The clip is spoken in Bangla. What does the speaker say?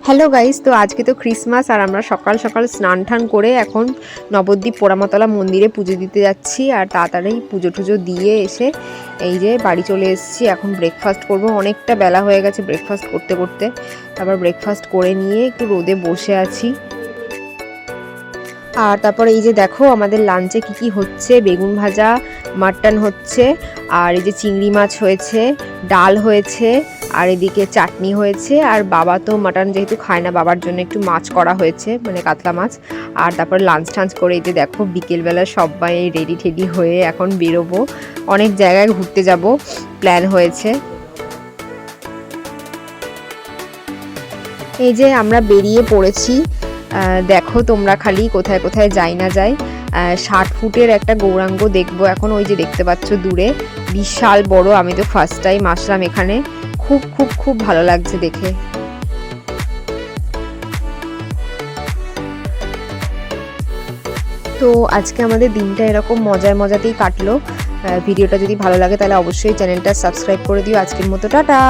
হ্যালো গাইস, তো আজকে তো ক্রিসমাস আর আমরা সকাল সকাল স্নান টান করে এখন নবদ্বীপ পোড়ামাতলা মন্দিরে পুজো দিতে যাচ্ছি। আর তাড়াতাড়ি পুজো টুজো দিয়ে এসে এই যে বাড়ি চলে এসেছি। এখন ব্রেকফাস্ট করব, অনেকটা বেলা হয়ে গেছে ব্রেকফাস্ট করতে করতে। তারপর ব্রেকফাস্ট করে নিয়ে একটু রোদে বসে আছি। আর তারপর এই যে দেখো আমাদের লাঞ্চে কি হচ্ছে, বেগুন ভাজা, মাটন হচ্ছে, আর এই যে চিংড়ি মাছ হয়েছে, ডাল হয়েছে, আর এদিকে চাটনি হয়েছে। আর বাবা তো মাটন যেহেতু খায় না, বাবার জন্য একটু মাছ করা হয়েছে, মানে কাতলা মাছ। আর তারপর লাঞ্চ টাঞ্চ করে এই যে দেখো বিকেলবেলা সবাই রেডি টেডি হয়ে এখন বেরোবো, অনেক জায়গায় ঘুরতে যাব প্ল্যান হয়েছে। এই যে আমরা বেরিয়ে পড়েছি। দেখো তোমরা খালি কোথায় কোথায় যাই না যাই। 60 ফুটের একটা গৌরাঙ্গ দেখবো এখন, ওই যে দেখতে পাচ্ছ দূরে, বিশাল বড়। আমি তো ফার্স্ট টাইম আসলাম এখানে, খুব খুব খুব ভালো লাগছে দেখে। তো আজকে আমাদের দিনটা এরকম মজায় মজাতেই কাটলো। ভিডিওটা যদি ভালো লাগে তাহলে অবশ্যই চ্যানেলটা সাবস্ক্রাইব করে দিও। আজকের মতো টাটা।